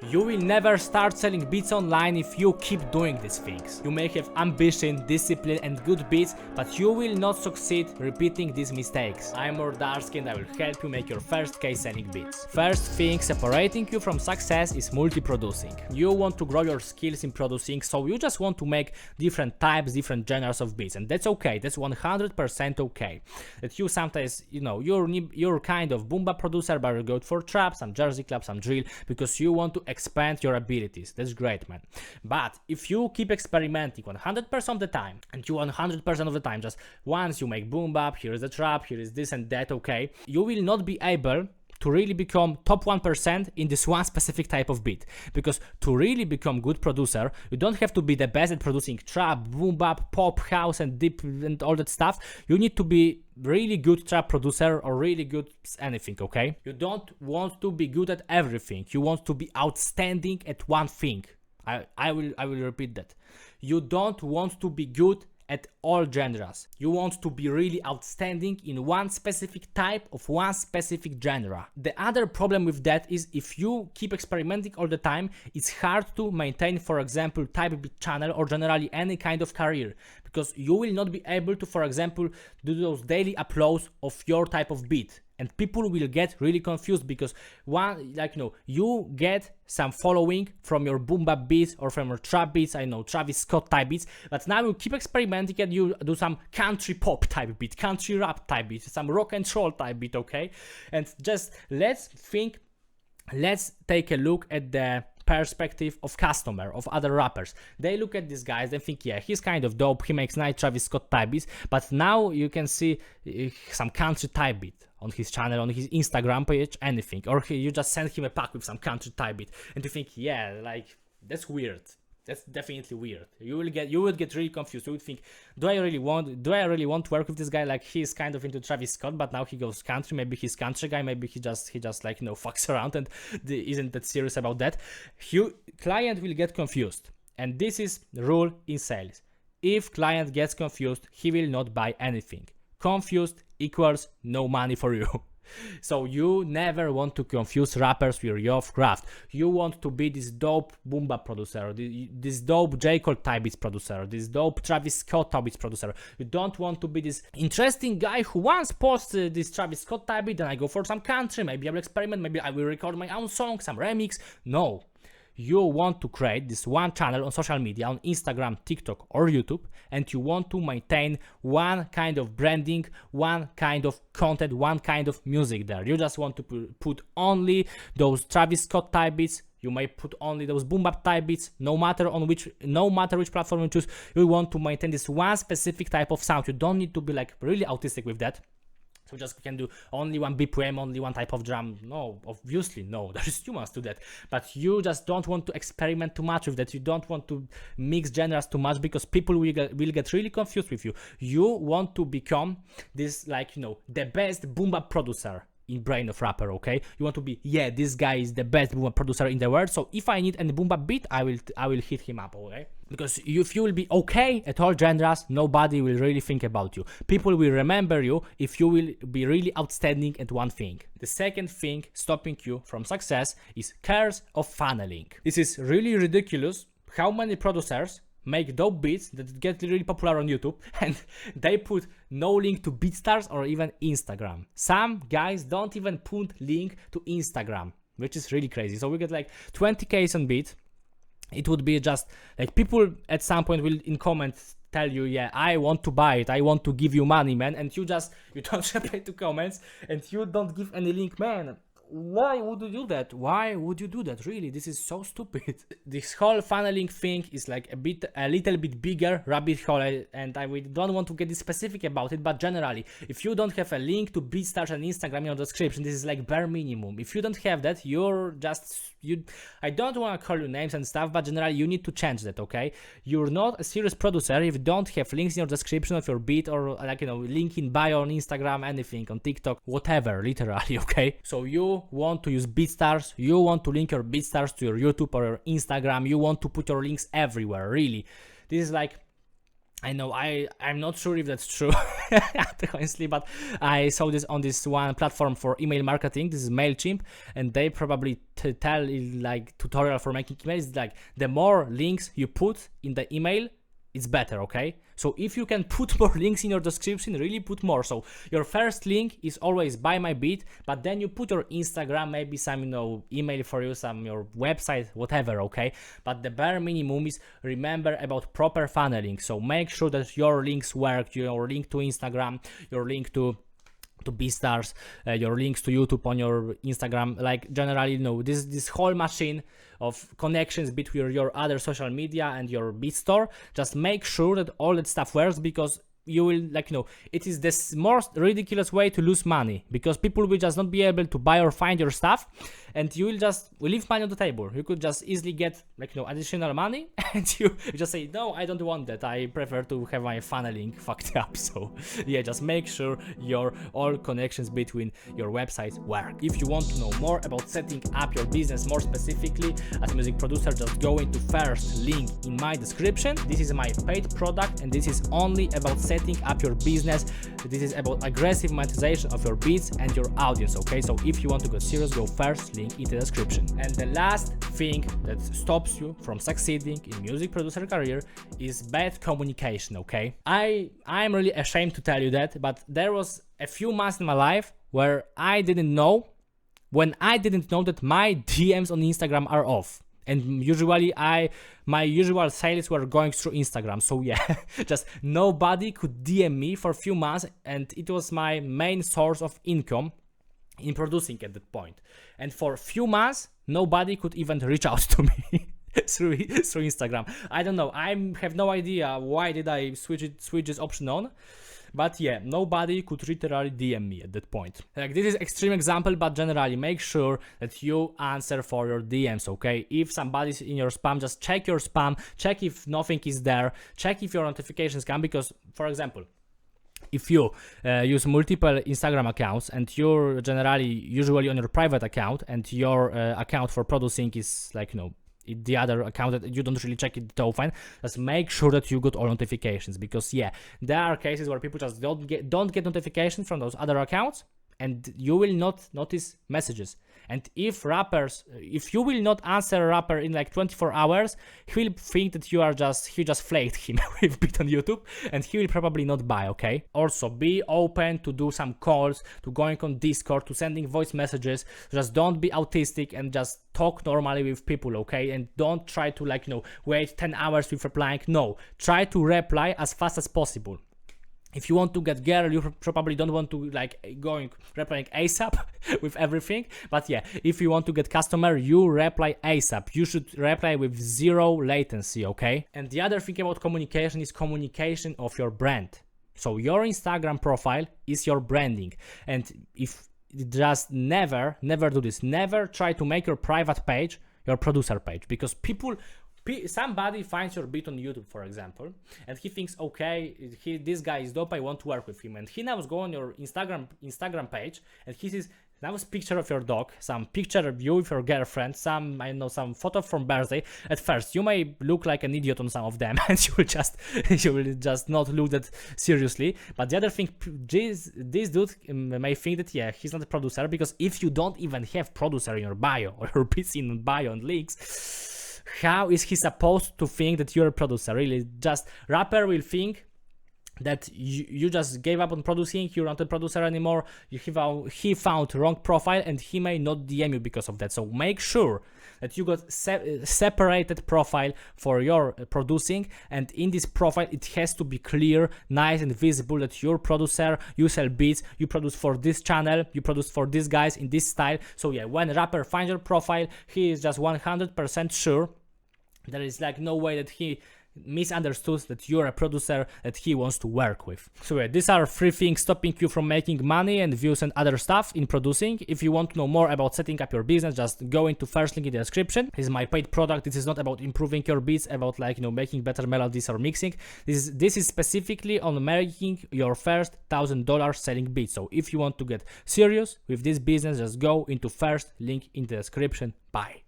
You will never start selling beats online if you keep doing these things. You may have ambition, discipline and good beats, but you will not succeed repeating these mistakes. I'm Mordarski and I will help you make your first K selling beats. First thing separating you from success is multi-producing. You want to grow your skills in producing, so you just want to make different types, different genres of beats, and that's okay. That's 100% okay. That you sometimes, you're kind of boom bap producer, but you go for trap, some jersey club, some drill, because you want to expand your abilities. That's great, man. But if you keep experimenting 100% of the time, and you 100% of the time just once you make boom bap, here is the trap, here is this and that, okay, you will not be able to really become top 1% in this one specific type of beat. Because to really become good producer, you don't have to be the best at producing trap, boom bap, pop, house and deep and all that stuff. You need to be really good trap producer or really good anything, okay? You don't want to be good at everything. You want to be outstanding at one thing. I will repeat that. You don't want to be good at all genres. You want to be really outstanding in one specific type of one specific genre. The other problem with that is if you keep experimenting all the time, it's hard to maintain, for example, type beat channel or generally any kind of career, because you will not be able to, for example, do those daily uploads of your type of beat. And people will get really confused because you get some following from your boom bap beats or from your trap beats, I know, Travis Scott type beats, but now you keep experimenting and you do some country pop type beat, country rap type beat, some rock and roll type beat, okay? And just let's take a look at the perspective of customer, of other rappers. They look at these guys and think, yeah, he's kind of dope, he makes nice Travis Scott type beats, but now you can see some country type beat on his channel, on his Instagram page, anything, or you just send him a pack with some country type beat and you think, yeah, like, that's weird. That's definitely weird. You will get really confused. You would think, do I really want to work with this guy? Like, he's kind of into Travis Scott, but now he goes country. Maybe he's country guy. Maybe he just like, fucks around and isn't that serious about that. Client will get confused, and this is rule in sales. If client gets confused, he will not buy anything. Confused equals no money for you. So you never want to confuse rappers with your craft. You want to be this dope boom bap producer, this dope J. Cole type beats producer, this dope Travis Scott type beats producer. You don't want to be this interesting guy who once posted this Travis Scott type beat, then I go for some country, maybe I will experiment, maybe I will record my own song, some remix. No. You want to create this one channel on social media, on Instagram, TikTok or YouTube, and you want to maintain one kind of branding, one kind of content, one kind of music there. You just want to put only those Travis Scott type beats. You may put only those boom bap type beats, no matter which platform you choose. You want to maintain this one specific type of sound. You don't need to be like really autistic with that. So just can do only one BPM, only one type of drum. No, obviously no, there's humans to that. But you just don't want to experiment too much with that. You don't want to mix genres too much because people will get really confused with you. You want to become this, the best boom bap producer in brain of rapper, okay? You want to be, yeah, this guy is the best boom bap producer in the world, so if I need any boom bap beat, I will hit him up, okay? Because if you will be okay at all genres, nobody will really think about you. People will remember you if you will be really outstanding at one thing. The second thing stopping you from success is curse of funneling. This is really ridiculous how many producers make dope beats that get really popular on YouTube and they put no link to BeatStars or even Instagram. Some guys don't even put link to Instagram, which is really crazy. So we get like 20K on beat. It would be just like people at some point will in comments tell you, yeah, I want to buy it, I want to give you money, man, and you don't reply to comments and you don't give any link, man. Why would you do that? Why would you do that? Really, this is so stupid. This whole funneling thing is like a little bit bigger rabbit hole, and I don't want to get specific about it, but generally, if you don't have a link to BeatStars and Instagram in your description, this is like bare minimum. If you don't have that, I don't want to call you names and stuff, but generally you need to change that, okay? You're not a serious producer if you don't have links in your description of your beat or link in bio on Instagram, anything, on TikTok, whatever, literally, okay? So you want to use BeatStars, you want to link your BeatStars to your YouTube or your Instagram, you want to put your links everywhere, really. This is like I know I'm not sure if that's true honestly, but I saw this on this one platform for email marketing. This is MailChimp, and they probably tell like tutorial for making emails, like the more links you put in the email, it's better, okay? So if you can put more links in your description, really put more. So your first link is always buy my beat, but then you put your Instagram, maybe some, email for you, some your website, whatever, okay? But the bare minimum is remember about proper funneling. So make sure that your links work, your link to Instagram, your link to BeStars, your links to YouTube on your Instagram, like generally, this whole machine of connections between your other social media and your BeatStore. Just make sure that all that stuff works, because you will, it is the most ridiculous way to lose money, because people will just not be able to buy or find your stuff, and you will just leave money on the table. You could just easily get additional money, and you just say, no, I don't want that, I prefer to have my funneling fucked up. So yeah, just make sure your all connections between your websites work. If you want to know more about setting up your business more specifically as a music producer, just go into first link in my description. This is my paid product, and this is only about setting up your business. This is about aggressive monetization of your beats and your audience, okay? So if you want to get serious, go first link in the description. And the last thing that stops you from succeeding in music producer career is bad communication, okay? I'm really ashamed to tell you that, but there was a few months in my life where I didn't know that my DMs on Instagram are off. And usually my usual sales were going through Instagram. So yeah, just nobody could DM me for a few months, and it was my main source of income in producing at that point. And for a few months, nobody could even reach out to me through Instagram. I don't know. I have no idea why did I switch this option on. But yeah, nobody could literally DM me at that point. Like, this is extreme example, but generally make sure that you answer for your DMs, okay? If somebody's in your spam, just check your spam, check if nothing is there, check if your notifications come, because, for example, if you use multiple Instagram accounts and you're usually on your private account, and your account for producing is like, the other account that you don't really check it that often, just make sure that you got all notifications, because yeah, there are cases where people just don't get notifications from those other accounts, and you will not notice messages. And if you will not answer a rapper in like 24 hours, he will think that he just flaked him with beat on YouTube, and he will probably not buy, okay? Also, be open to do some calls, to going on Discord, to sending voice messages. Just don't be autistic and just talk normally with people, okay? And don't try to wait 10 hours with replying. No, try to reply as fast as possible. If you want to get girl, you probably don't want to replying ASAP with everything. But yeah, if you want to get customer, you reply ASAP. You should reply with zero latency, okay? And the other thing about communication is communication of your brand. So your Instagram profile is your branding. And if just never do this, never try to make your private page your producer page, because somebody finds your beat on YouTube, for example, and he thinks, okay, this guy is dope, I want to work with him, and he now go on your Instagram page, and he sees now a picture of your dog, some picture of you with your girlfriend, some photo from birthday. At first, you may look like an idiot on some of them, and you will just not look that seriously. But the other thing, this dude may think that yeah, he's not a producer, because if you don't even have producer in your bio, or your beats in bio and links, how is he supposed to think that you're a producer? Really, just rapper will think that you just gave up on producing, you're not a producer anymore, he found wrong profile, and he may not DM you because of that. So make sure that you got separated profile for your producing, and in this profile it has to be clear, nice and visible that you're producer, you sell beats, you produce for this channel, you produce for these guys in this style. So yeah, when a rapper finds your profile, he is just 100% sure. There is no way that he misunderstood that you're a producer that he wants to work with. So yeah, these are 3 things stopping you from making money and views and other stuff in producing. If you want to know more about setting up your business, just go into first link in the description. This is my paid product. This is not about improving your beats, about making better melodies or mixing. This is specifically on making your first $1,000 selling beats. So if you want to get serious with this business, just go into first link in the description. Bye.